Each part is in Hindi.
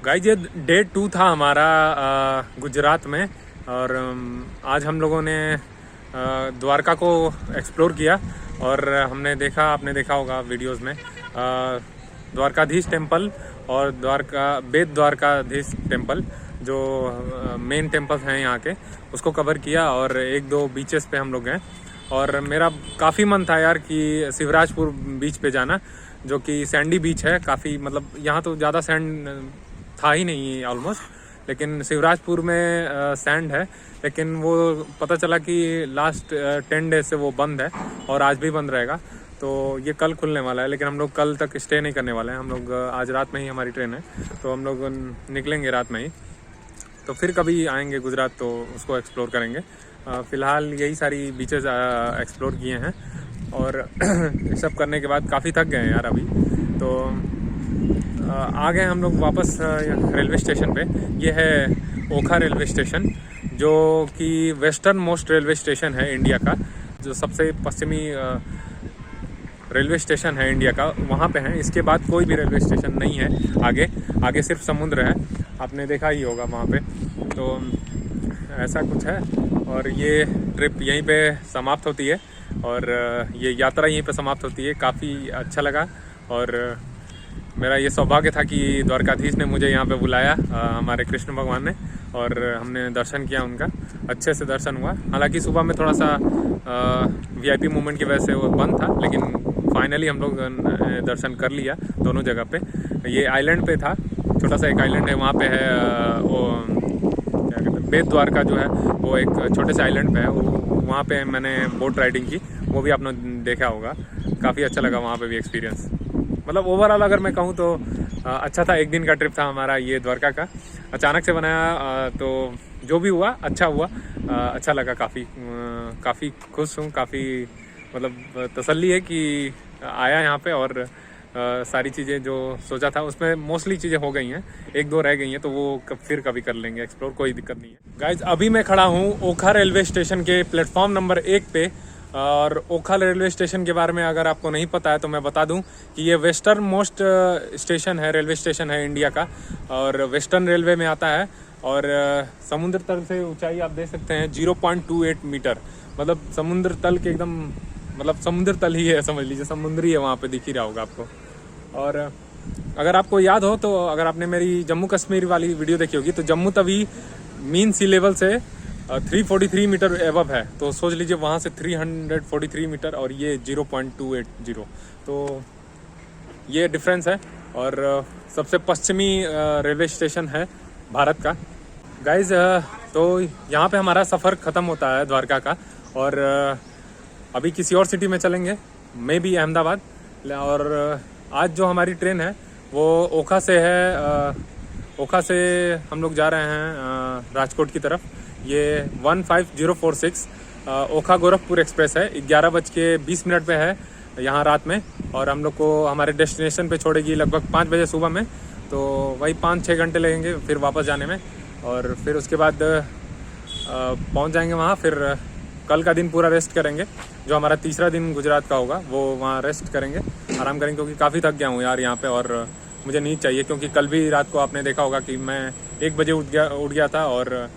गाइस ये डे 2 था हमारा गुजरात में। और आज हम लोगों ने द्वारका को एक्सप्लोर किया और हमने देखा, आपने देखा होगा वीडियोस में, द्वारकाधीश टेम्पल और बेट द्वारकाधीश टेम्पल जो मेन टेम्पल्स हैं यहाँ के, उसको कवर किया। और एक दो बीचेस पे हम लोग गए और मेरा काफ़ी मन था यार कि शिवराजपुर बीच पे जाना, जो कि सैंडी बीच है काफ़ी। मतलब यहाँ तो ज़्यादा सैंड था ही नहीं ऑलमोस्ट, लेकिन शिवराजपुर में सैंड है। लेकिन वो पता चला कि लास्ट 10 डेज से वो बंद है और आज भी बंद रहेगा। तो ये कल खुलने वाला है, लेकिन हम लोग कल तक स्टे नहीं करने वाले हैं। हम लोग आज रात में ही हमारी ट्रेन है, तो हम लोग निकलेंगे रात में ही। तो फिर कभी आएंगे गुजरात तो उसको एक्सप्लोर करेंगे। फ़िलहाल यही सारी बीचेस एक्सप्लोर किए हैं और ये सब करने के बाद काफ़ी थक गए हैं यार अभी। तो आ गए हम लोग वापस रेलवे स्टेशन पे। ये है ओखा रेलवे स्टेशन, जो कि वेस्टर्न मोस्ट रेलवे स्टेशन है इंडिया का, जो सबसे पश्चिमी रेलवे स्टेशन है इंडिया का, वहाँ पे है। इसके बाद कोई भी रेलवे स्टेशन नहीं है आगे सिर्फ समुद्र है, आपने देखा ही होगा वहाँ पे। तो ऐसा कुछ है और ये ट्रिप यहीं पे समाप्त होती है और ये यात्रा यहीं पे समाप्त होती है। काफ़ी अच्छा लगा और मेरा ये सौभाग्य था कि द्वारकाधीश ने मुझे यहाँ पे बुलाया, हमारे कृष्ण भगवान ने, और हमने दर्शन किया उनका। अच्छे से दर्शन हुआ। हालांकि सुबह में थोड़ा सा वीआईपी मूवमेंट की वजह से वो बंद था, लेकिन फाइनली हम लोग दर्शन कर लिया दोनों जगह पे। ये आइलैंड पे था, छोटा सा एक आइलैंड है, वहाँ पे है वो क्या कहते हैं, बेट द्वारका जो है, वो एक छोटे से आइलैंड पे है। वहाँ पे मैंने बोट राइडिंग की, वो भी आपने देखा होगा। काफ़ी अच्छा लगा वहाँ पे भी एक्सपीरियंस। मतलब ओवरऑल अगर मैं कहूँ तो अच्छा था। एक दिन का ट्रिप था हमारा ये द्वारका का, अचानक से बनाया, तो जो भी हुआ अच्छा हुआ। अच्छा लगा, काफ़ी खुश हूँ। काफ़ी मतलब तसल्ली है कि आया यहाँ पे और सारी चीज़ें जो सोचा था उसमें मोस्टली चीज़ें हो गई हैं। एक दो रह गई हैं, तो वो फिर कभी कर लेंगे एक्सप्लोर, कोई दिक्कत नहीं है। गाइज अभी मैं खड़ा हूँ ओखा रेलवे स्टेशन के प्लेटफॉर्म नंबर 1 पे। और ओखा रेलवे स्टेशन के बारे में अगर आपको नहीं पता है तो मैं बता दूं कि ये वेस्टर्न मोस्ट स्टेशन है, रेलवे स्टेशन है इंडिया का, और वेस्टर्न रेलवे में आता है। और समुद्र तल से ऊंचाई आप देख सकते हैं 0.28 मीटर। मतलब समुद्र तल के एकदम, मतलब समुद्र तल ही है, समझ लीजिए समुद्री है, वहाँ पे दिख ही रहा होगा आपको। और अगर आपको याद हो तो, अगर आपने मेरी जम्मू कश्मीर वाली वीडियो देखी होगी, तो जम्मू तवी मीन सी लेवल से 343 मीटर एबव है। तो सोच लीजिए वहाँ से 343 मीटर और ये 0.280, तो ये डिफरेंस है। और सबसे पश्चिमी रेलवे स्टेशन है भारत का। गाइज तो यहाँ पे हमारा सफ़र ख़त्म होता है द्वारका का, और अभी किसी और सिटी में चलेंगे, मे बी अहमदाबाद। और आज जो हमारी ट्रेन है वो ओखा से है। ओखा से हम लोग जा रहे हैं राजकोट की तरफ। ये 15046 ओखा गोरखपुर एक्सप्रेस है। 11:20 पे है यहाँ रात में, और हम लोग को हमारे डेस्टिनेशन पे छोड़ेगी लगभग 5 बजे सुबह में। तो वही 5-6 घंटे लगेंगे फिर वापस जाने में, और फिर उसके बाद पहुँच जाएंगे वहाँ। फिर कल का दिन पूरा रेस्ट करेंगे, जो हमारा तीसरा दिन गुजरात का होगा वो वहाँ रेस्ट करेंगे, आराम करेंगे, क्योंकि काफ़ी थक गया हूँ यार यहाँ पे, और मुझे नींद चाहिए। क्योंकि कल भी रात को आपने देखा होगा कि मैं 1 बजे उठ गया था, और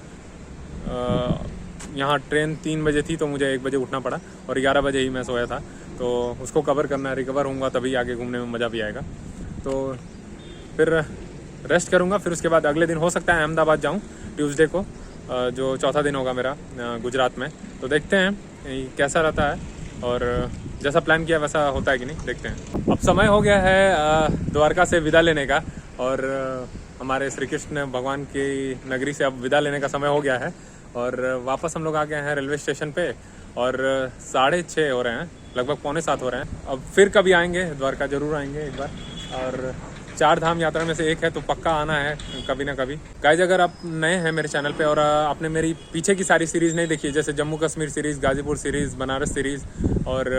यहाँ ट्रेन 3 बजे थी, तो मुझे 1 बजे उठना पड़ा, और 11 बजे ही मैं सोया था। तो उसको कवर करना है, रिकवर होऊंगा तभी आगे घूमने में मज़ा भी आएगा। तो फिर रेस्ट करूँगा, फिर उसके बाद अगले दिन हो सकता है अहमदाबाद जाऊँ ट्यूसडे को, जो चौथा दिन होगा मेरा गुजरात में। तो देखते हैं कैसा रहता है, और जैसा प्लान किया वैसा होता है कि नहीं, देखते हैं। अब समय हो गया है द्वारका से विदा लेने का, और हमारे श्री कृष्ण भगवान की नगरी से अब विदा लेने का समय हो गया है। और वापस हम लोग आ गए हैं रेलवे स्टेशन पे, और 6:30 हो रहे हैं, लगभग 6:45 हो रहे हैं। अब फिर कभी आएंगे द्वारका, ज़रूर आएंगे एक बार। और 4 धाम यात्रा में से एक है, तो पक्का आना है कभी ना कभी। गाइज अगर आप नए हैं मेरे चैनल पे और आपने मेरी पीछे की सारी सीरीज़ नहीं देखी है, जैसे Jammu Kashmir series, Ghazipur series, Banaras series और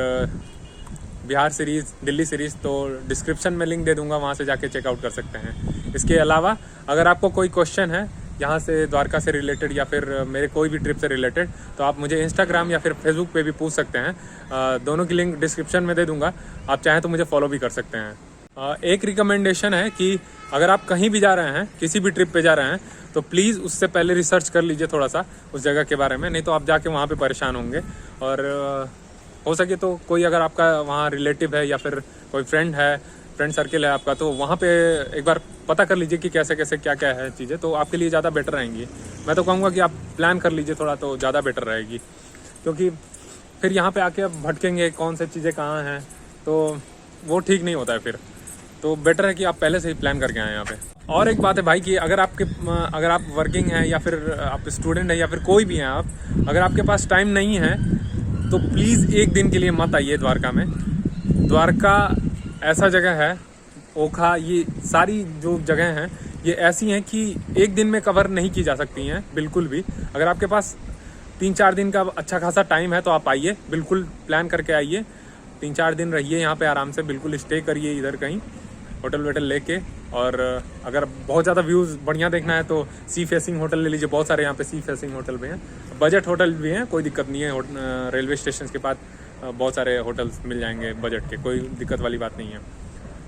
बिहार सीरीज़, दिल्ली सीरीज़, तो डिस्क्रिप्शन में लिंक दे दूंगा, वहाँ से जाके चेकआउट कर सकते हैं। इसके अलावा अगर आपको कोई क्वेश्चन है यहाँ से द्वारका से रिलेटेड, या फिर मेरे कोई भी ट्रिप से रिलेटेड, तो आप मुझे इंस्टाग्राम या फिर फेसबुक पे भी पूछ सकते हैं। दोनों की लिंक डिस्क्रिप्शन में दे दूंगा, आप चाहें तो मुझे फॉलो भी कर सकते हैं। एक रिकमेंडेशन है कि अगर आप कहीं भी जा रहे हैं, किसी भी ट्रिप पे जा रहे हैं, तो प्लीज़ उससे पहले रिसर्च कर लीजिए थोड़ा सा उस जगह के बारे में, नहीं तो आप जाके वहाँ पे परेशान होंगे। और हो सके तो कोई अगर आपका वहाँ रिलेटिव है या फिर कोई फ्रेंड सर्किल है आपका, तो वहाँ पे एक बार पता कर लीजिए कि कैसे कैसे क्या क्या है चीज़ें, तो आपके लिए ज़्यादा बेटर रहेंगी। मैं तो कहूँगा कि आप प्लान कर लीजिए थोड़ा, तो ज़्यादा बेटर रहेगी, क्योंकि फिर यहाँ पे आके आप भटकेंगे कौन सी चीज़ें कहाँ हैं, तो वो ठीक नहीं होता है फिर। तो बेटर है कि आप पहले से ही प्लान करके आएँ यहाँ पे। और एक बात है भाई कि अगर आप वर्किंग हैं या फिर आप स्टूडेंट हैं या फिर कोई भी हैं आप, अगर आपके पास टाइम नहीं है तो प्लीज़ एक दिन के लिए मत आइए द्वारका में। द्वारका ऐसा जगह है, ओखा, ये सारी जो जगह हैं ये ऐसी हैं कि एक दिन में कवर नहीं की जा सकती हैं बिल्कुल भी। अगर आपके पास 3-4 दिन का अच्छा खासा टाइम है तो आप आइए, बिल्कुल प्लान करके आइए, 3-4 दिन रहिए यहाँ पे आराम से, बिल्कुल स्टे करिए इधर कहीं होटल वोटल लेके। और अगर बहुत ज़्यादा व्यूज़ बढ़िया देखना है तो सी फेसिंग होटल ले लीजिए, बहुत सारे यहाँ पे सी फेसिंग होटल भी हैं, बजट होटल भी हैं, कोई दिक्कत नहीं है। रेलवे स्टेशन के पास बहुत सारे होटल्स मिल जाएंगे बजट के, कोई दिक्कत वाली बात नहीं है।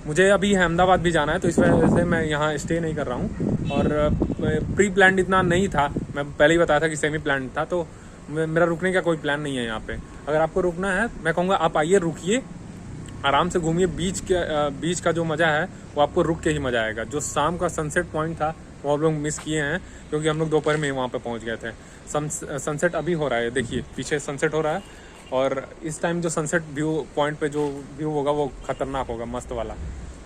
मुझे अभी अहमदाबाद भी जाना है तो इस वजह से मैं यहाँ स्टे नहीं कर रहा हूँ, और प्री प्लान इतना नहीं था, मैं पहले ही बताया था कि सेमी प्लान था, तो मेरा रुकने का कोई प्लान नहीं है यहाँ पे। अगर आपको रुकना है मैं कहूँगा आप आइए, रुकिए, आराम से घूमिए। बीच का जो मज़ा है वो आपको रुक के ही मज़ा आएगा। जो शाम का सनसेट पॉइंट था वो हम लोग मिस किए हैं, क्योंकि हम लोग दोपहर में ही वहाँ पे पहुँच गए थे। सनसेट अभी हो रहा है, देखिए पीछे सनसेट हो रहा है, और इस टाइम जो सनसेट व्यू पॉइंट पे जो व्यू होगा वो ख़तरनाक होगा, मस्त वाला।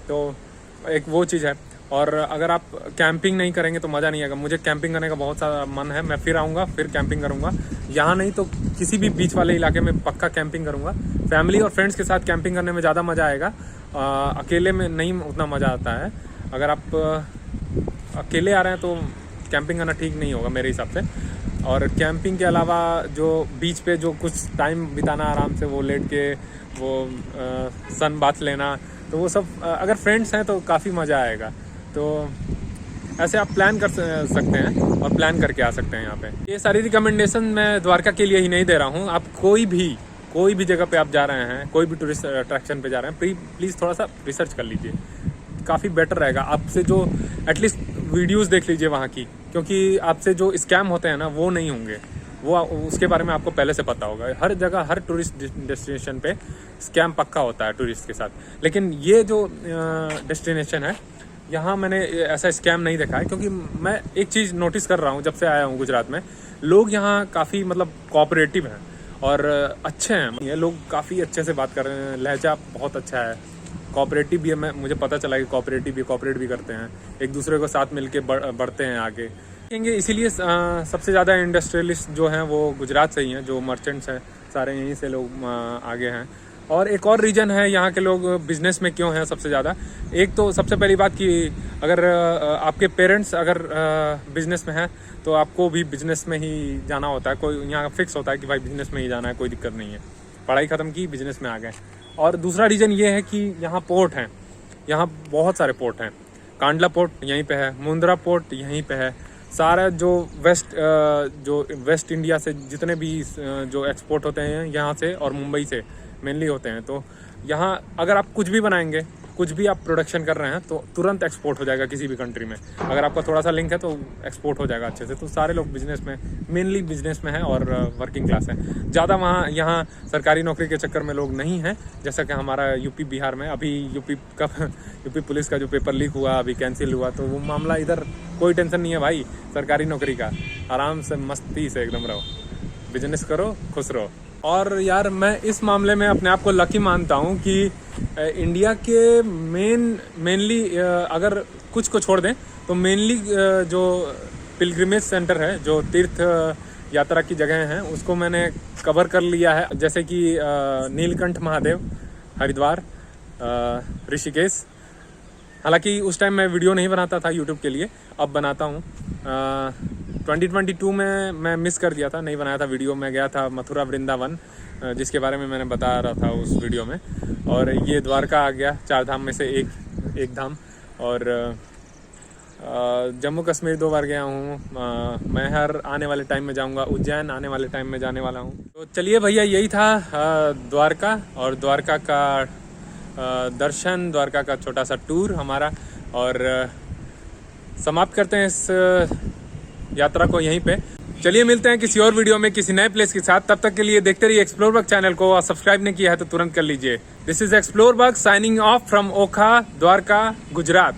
तो एक वो चीज़ है। और अगर आप कैंपिंग नहीं करेंगे तो मज़ा नहीं आएगा। मुझे कैंपिंग करने का बहुत सारा मन है, मैं फिर आऊँगा, फिर कैंपिंग करूँगा। यहाँ नहीं तो किसी भी बीच वाले इलाके में पक्का कैंपिंग करूँगा। फैमिली और फ्रेंड्स के साथ कैंपिंग करने में ज़्यादा मज़ा आएगा, अकेले में नहीं उतना मज़ा आता है। अगर आप अकेले आ रहे हैं तो कैंपिंग करना ठीक नहीं होगा मेरे हिसाब से। और कैंपिंग के अलावा जो बीच पे जो कुछ टाइम बिताना आराम से, वो लेट के वो सन बाथ लेना, तो वो सब अगर फ्रेंड्स हैं तो काफ़ी मज़ा आएगा। तो ऐसे आप प्लान कर सकते हैं और प्लान करके आ सकते हैं यहाँ पे। ये सारी रिकमेंडेशन मैं द्वारका के लिए ही नहीं दे रहा हूँ। आप कोई भी जगह पे आप जा रहे हैं, कोई भी टूरिस्ट अट्रैक्शन पे जा रहे हैं, प्लीज़ थोड़ा सा रिसर्च कर लीजिए, काफ़ी बेटर रहेगा। आपसे जो एटलीस्ट वीडियोस देख लीजिए वहाँ की, क्योंकि आपसे जो स्कैम होते हैं ना वो नहीं होंगे, वो उसके बारे में आपको पहले से पता होगा। हर जगह, हर टूरिस्ट डेस्टिनेशन पे स्कैम पक्का होता है टूरिस्ट के साथ, लेकिन ये जो डेस्टिनेशन है यहाँ मैंने ऐसा स्कैम नहीं देखा है। क्योंकि मैं एक चीज़ नोटिस कर रहा हूँ जब से आया हूँ गुजरात में, लोग यहाँ काफ़ी मतलब कोऑपरेटिव हैं और अच्छे हैं। ये लोग काफ़ी अच्छे से बात कर रहे हैं, लहजा बहुत अच्छा है, कोऑपरेटिव भी है। मुझे पता चला कि कोऑपरेट भी करते हैं, एक दूसरे को साथ मिलके बढ़ते हैं आगे। देखेंगे इसीलिए सबसे ज़्यादा इंडस्ट्रियलिस्ट जो हैं वो गुजरात से ही हैं, जो मर्चेंट्स हैं सारे यहीं से लोग आगे हैं। और एक और रीज़न है यहाँ के लोग बिज़नेस में क्यों हैं सबसे ज़्यादा। एक तो सबसे पहली बात कि अगर आपके पेरेंट्स अगर बिज़नेस में हैं तो आपको भी बिज़नेस में ही जाना होता है। कोई यहाँ फिक्स होता है कि भाई बिज़नेस में ही जाना है, कोई दिक्कत नहीं है, पढ़ाई ख़त्म की बिज़नेस में आ गए। और दूसरा रीज़न ये है कि यहाँ पोर्ट हैं, यहाँ बहुत सारे पोर्ट हैं। कांडला पोर्ट यहीं पे है, मुंद्रा पोर्ट यहीं पे है। सारा जो वेस्ट इंडिया से जितने भी जो एक्सपोर्ट होते हैं यहाँ से और मुंबई से मेनली होते हैं, तो यहाँ अगर आप कुछ भी बनाएंगे, कुछ भी आप प्रोडक्शन कर रहे हैं तो तुरंत एक्सपोर्ट हो जाएगा किसी भी कंट्री में। अगर आपका थोड़ा सा लिंक है तो एक्सपोर्ट हो जाएगा अच्छे से। तो सारे लोग बिजनेस में, मेनली बिजनेस में हैं और वर्किंग क्लास है ज़्यादा। यहाँ सरकारी नौकरी के चक्कर में लोग नहीं हैं, जैसा कि हमारा यूपी बिहार में अभी यूपी पुलिस का जो पेपर लीक हुआ, अभी कैंसिल हुआ, तो वो मामला इधर कोई टेंशन नहीं है भाई सरकारी नौकरी का। आराम से मस्ती से एकदम रहो, बिजनेस करो, खुश रहो। और यार मैं इस मामले में अपने आप को लकी मानता हूँ कि इंडिया के मेनली अगर कुछ को छोड़ दें तो मेनली जो पिलग्रिमेज सेंटर है, जो तीर्थ यात्रा की जगह हैं, उसको मैंने कवर कर लिया है। जैसे कि नीलकंठ महादेव, हरिद्वार, ऋषिकेश। हालांकि उस टाइम मैं वीडियो नहीं बनाता था यूट्यूब के लिए, अब बनाता हूँ। 2022 में मैं मिस कर दिया था, नहीं बनाया था वीडियो। मैं गया था मथुरा वृंदावन, जिसके बारे में मैंने बता रहा था उस वीडियो में। और ये द्वारका आ गया, 4 धाम में से एक धाम। और जम्मू कश्मीर 2 बार गया हूँ। मैं हर आने वाले टाइम में जाऊँगा, उज्जैन आने वाले टाइम में जाने वाला हूँ। तो चलिए भैया, यही था द्वारका और द्वारका का दर्शन, द्वारका का छोटा सा टूर हमारा, और समाप्त करते हैं इस यात्रा को यहीं पे। चलिए मिलते हैं किसी और वीडियो में किसी नए प्लेस के साथ। तब तक के लिए देखते रहिए एक्सप्लोर बग चैनल को, और सब्सक्राइब नहीं किया है तो तुरंत कर लीजिए। This is explore bug signing off from Okha, Dwarka, Gujarat.